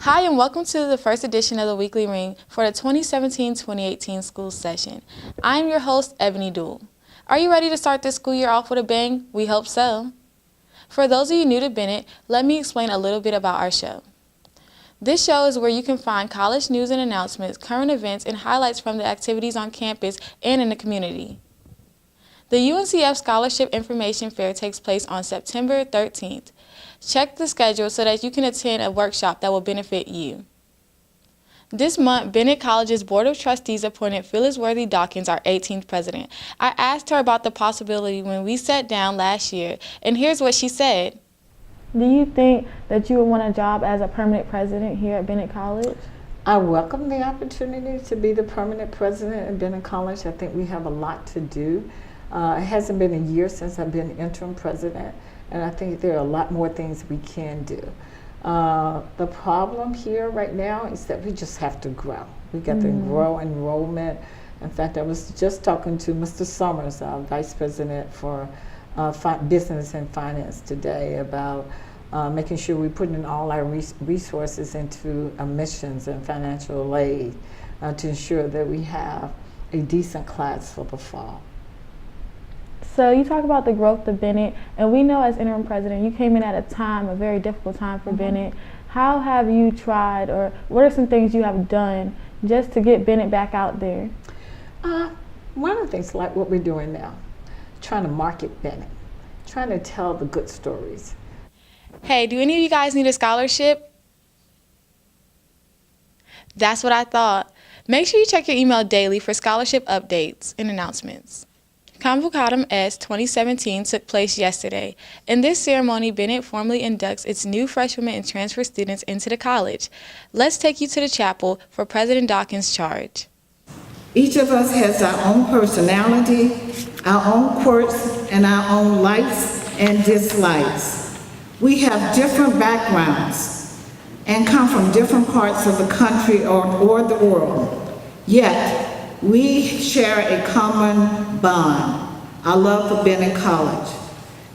Hi, and welcome to the first edition of the Weekly Ring for the 2017-2018 school session. I am your host, Ebony Duell. Are you ready to start this school year off with a bang? We hope so. For those of you new to Bennett, let me explain a little bit about our show. This show is where you can find college news and announcements, current events, and highlights from the activities on campus and in the community. The UNCF Scholarship Information Fair takes place on September 13th. Check the schedule so that you can attend a workshop that will benefit you. This month, Bennett College's Board of Trustees appointed Phyllis Worthy Dawkins our 18th president. I asked her about the possibility when we sat down last year, and here's what she said. Do you think that you would want a job as a permanent president here at Bennett College? I welcome the opportunity to be the permanent president at Bennett College. I think we have a lot to do. It hasn't been a year since I've been interim president, and I think there are a lot more things we can do. The problem here right now is that we just have to grow. We got to grow enrollment. In fact, I was just talking to Mr. Summers, our Vice President for Business and Finance today, about making sure we're putting all our resources into admissions and financial aid to ensure that we have a decent class for the fall. So you talk about the growth of Bennett, and we know as interim president, you came in at a very difficult time for Bennett. How have you tried, or what are some things you have done just to get Bennett back out there? One of the things like what we're doing now, trying to market Bennett, trying to tell the good stories. Hey, do any of you guys need a scholarship? That's what I thought. Make sure you check your email daily for scholarship updates and announcements. Convocatum S 2017 took place yesterday. In this ceremony, Bennett formally inducts its new freshmen and transfer students into the college. Let's take you to the chapel for President Dawkins' charge. Each of us has our own personality, our own quirks, and our own likes and dislikes. We have different backgrounds and come from different parts of the country or the world. Yet, we share a common bond, our love for Bennett College.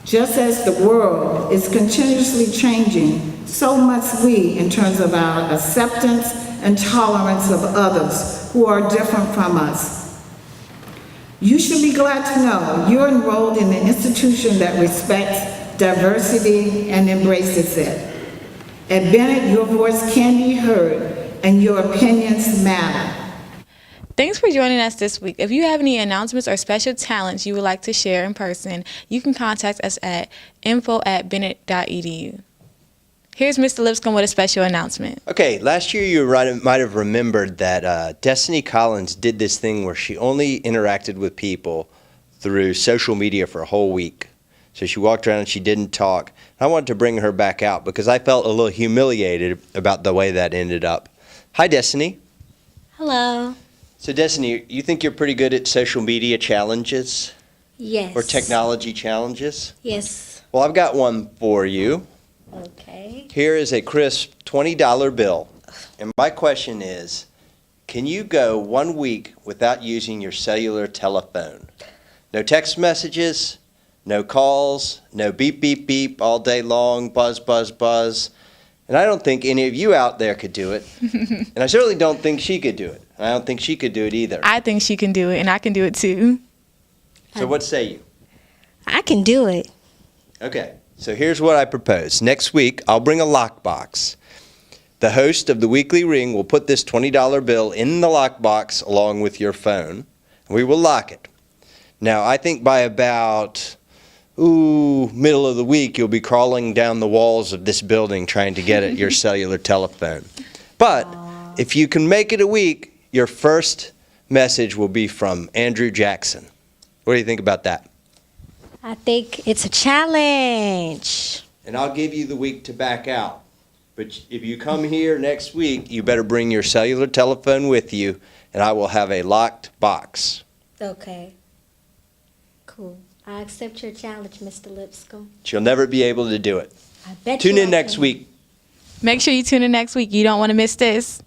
Just as the world is continuously changing, so must we in terms of our acceptance and tolerance of others who are different from us. You should be glad to know you're enrolled in an institution that respects diversity and embraces it. At Bennett, your voice can be heard and your opinions matter. Thanks for joining us this week. If you have any announcements or special talents you would like to share in person, you can contact us at info@bennett.edu. Here's Mr. Lipscomb with a special announcement. Okay, last year you might have remembered that Destiny Collins did this thing where she only interacted with people through social media for a whole week. So she walked around and she didn't talk. I wanted to bring her back out because I felt a little humiliated about the way that ended up. Hi, Destiny. Hello. So Destiny, you think you're pretty good at social media challenges? Yes. Or technology challenges? Yes. Well, I've got one for you. Okay. Here is a crisp $20 bill. And my question is, can you go 1 week without using your cellular telephone? No text messages, no calls, no beep, beep, beep all day long, buzz, buzz, buzz. And I don't think any of you out there could do it. And I certainly don't think she could do it. I don't think she could do it either. I think she can do it, and I can do it too. So what say you? I can do it. Okay, so here's what I propose. Next week, I'll bring a lockbox. The host of the Weekly Ring will put this $20 bill in the lockbox along with your phone, and we will lock it. Now, I think by about middle of the week, you'll be crawling down the walls of this building trying to get at your cellular telephone. But if you can make it a week, your first message will be from Andrew Jackson. What do you think about that? I think it's a challenge. And I'll give you the week to back out. But if you come here next week, you better bring your cellular telephone with you, and I will have a locked box. Okay. Cool. I accept your challenge, Mr. Lipscomb. She'll never be able to do it. I bet Tune you in I next can. week. Make sure you tune in next week. You don't want to miss this.